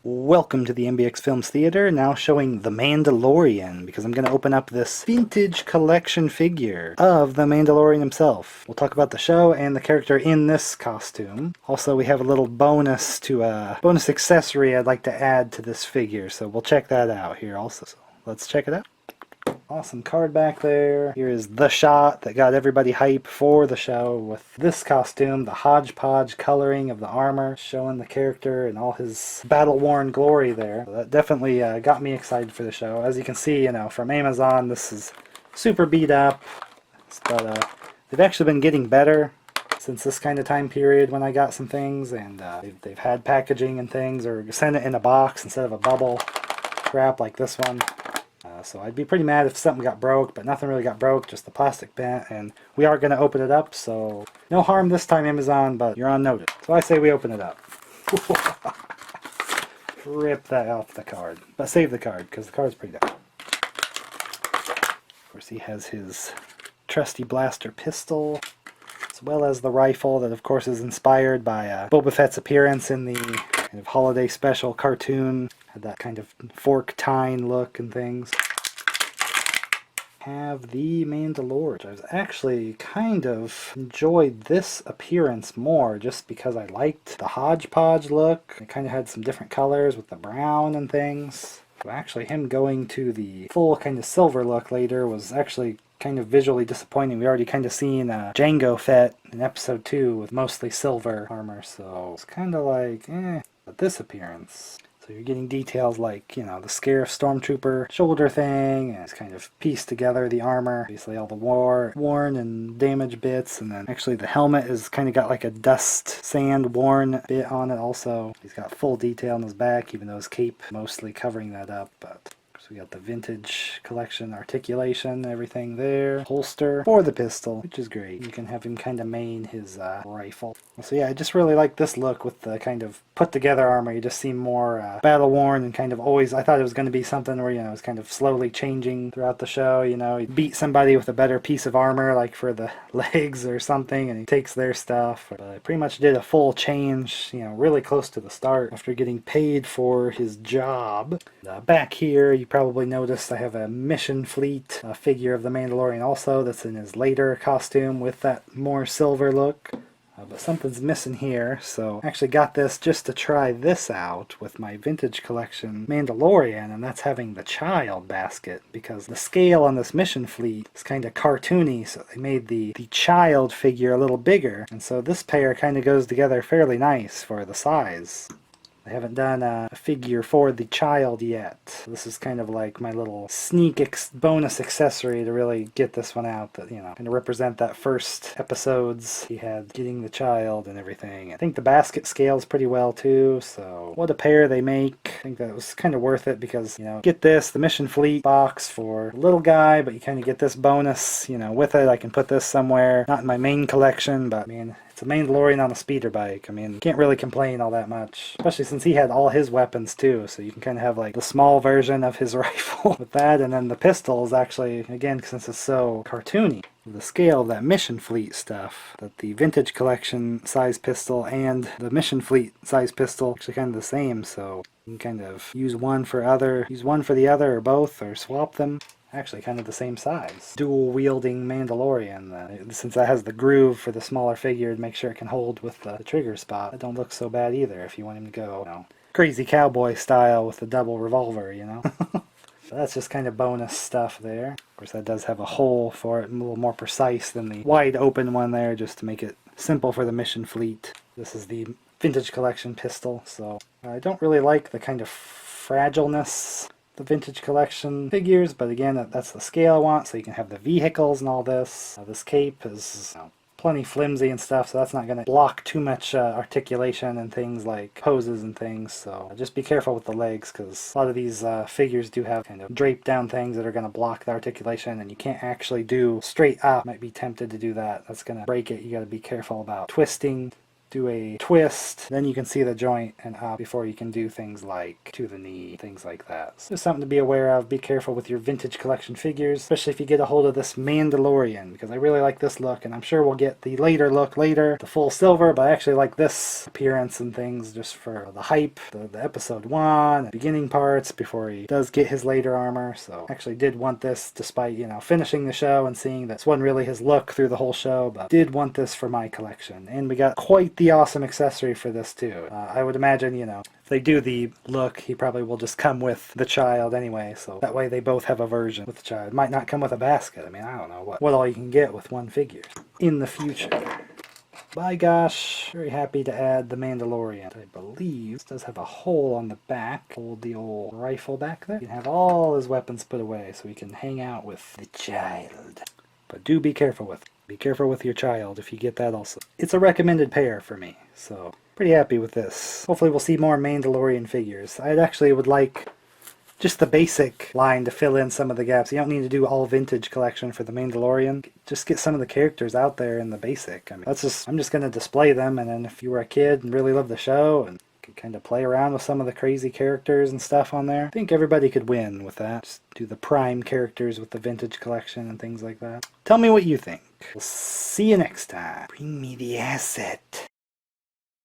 Welcome to the MBX Films Theater, now showing The Mandalorian, because I'm going to open up this vintage collection figure of The Mandalorian himself. We'll talk about the show and the character in this costume. Also, we have a little bonus accessory I'd like to add to this figure, so we'll check that out here also. So let's check it out. Awesome card back there. Here is the shot that got everybody hype for the show with this costume, the hodgepodge coloring of the armor, showing the character in all his battle-worn glory there. So that definitely got me excited for the show. As you can see, from Amazon, this is super beat up, but they've actually been getting better since this kind of time period when I got some things, and they've had packaging and things, or sent it in a box instead of a bubble wrap like this one. So I'd be pretty mad if something got broke, but nothing really got broke, just the plastic bent, and we are going to open it up, so no harm this time, Amazon, but you're on notice. So I say we open it up. Rip that off the card. But save the card, because the card's pretty dope. Of course, he has his trusty blaster pistol, as well as the rifle that, of course, is inspired by Boba Fett's appearance in the kind of holiday special cartoon. Had that kind of fork tine look and things. Have the Mandalorian. I've actually kind of enjoyed this appearance more just because I liked the hodgepodge look. It kind of had some different colors with the brown and things. So actually him going to the full kind of silver look later was actually kind of visually disappointing. We already kind of seen Jango Fett in episode 2 with mostly silver armor, so it's kind of like, But this appearance, so you're getting details like, the Scarif Stormtrooper shoulder thing, and it's kind of pieced together the armor. Obviously all the worn and damaged bits, and then actually the helmet is kind of got like a dust, sand worn bit on it also. He's got full detail on his back, even though his cape mostly covering that up, but so we got the vintage collection articulation, everything there. Holster for the pistol, which is great. You can have him kind of main his rifle. So yeah, I just really like this look with the kind of put together armor. You just seem more battle worn and kind of always, I thought it was going to be something where, it's kind of slowly changing throughout the show. You beat somebody with a better piece of armor, like for the legs or something, and he takes their stuff. But I pretty much did a full change, really close to the start after getting paid for his job. Back here, you probably noticed I have a mission fleet figure of the Mandalorian also that's in his later costume with that more silver look. But something's missing here, so I actually got this just to try this out with my vintage collection Mandalorian, and that's having the child basket, because the scale on this mission fleet is kind of cartoony, so they made the child figure a little bigger, and so this pair kind of goes together fairly nice for the size. I haven't done a figure for the child yet. This is kind of like my little sneak bonus accessory to really get this one out, that, kind of represent that first episodes he had getting the child and everything. I think the basket scales pretty well too, so what a pair they make. I think that was kind of worth it because, get this, the Mission Fleet box for a little guy, but you kind of get this bonus, with it. I can put this somewhere, not in my main collection, but it's a Mandalorian on a speeder bike. Can't really complain all that much. Especially since he had all his weapons too, so you can kind of have like the small version of his rifle with that, and then the pistol is actually, again, since it's so cartoony, the scale of that Mission Fleet stuff, that the vintage collection size pistol and the Mission Fleet size pistol are actually kind of the same, so you can kind of use one for the other, or both, or swap them. Actually kind of the same size. Dual wielding Mandalorian. Since that has the groove for the smaller figure to make sure it can hold with the trigger spot, that don't look so bad either if you want him to go, crazy cowboy style with the double revolver, So that's just kind of bonus stuff there. Of course that does have a hole for it, a little more precise than the wide open one there, just to make it simple for the Mission Fleet. This is the vintage collection pistol, so I don't really like the kind of fragileness the vintage collection figures, but again, that's the scale I want, so you can have the vehicles and all this. This cape is plenty flimsy and stuff, so that's not going to block too much articulation and things like poses and things, so just be careful with the legs, because a lot of these figures do have kind of draped down things that are going to block the articulation, and you can't actually do straight up. Might be tempted to do that. That's going to break it. You got to be careful about twisting do a twist, then you can see the joint and up before you can do things like to the knee, things like that. So just something to be aware of. Be careful with your vintage collection figures, especially if you get a hold of this Mandalorian, because I really like this look, and I'm sure we'll get the later look later, the full silver, but I actually like this appearance and things just for the hype, the episode 1, the beginning parts before he does get his later armor. So I actually did want this despite, finishing the show and seeing that this wasn't really his look through the whole show, but did want this for my collection. And we got quite the awesome accessory for this too. I would imagine, if they do the look, he probably will just come with the child anyway, so that way they both have a version with the child. Might not come with a basket. I mean, I don't know what all you can get with one figure in the future. By gosh, very happy to add the Mandalorian. I believe this does have a hole on the back. Hold the old rifle back there. You can have all his weapons put away so he can hang out with the child. But do be careful with it. Be careful with your child if you get that also. It's a recommended pair for me, so pretty happy with this. Hopefully we'll see more Mandalorian figures. I actually would like just the basic line to fill in some of the gaps. You don't need to do all vintage collection for the Mandalorian. Just get some of the characters out there in the basic. I mean, I'm just going to display them, and then if you were a kid and really loved the show and could kind of play around with some of the crazy characters and stuff on there, I think everybody could win with that. Just do the prime characters with the vintage collection and things like that. Tell me what you think. We'll see you next time. Bring me the asset.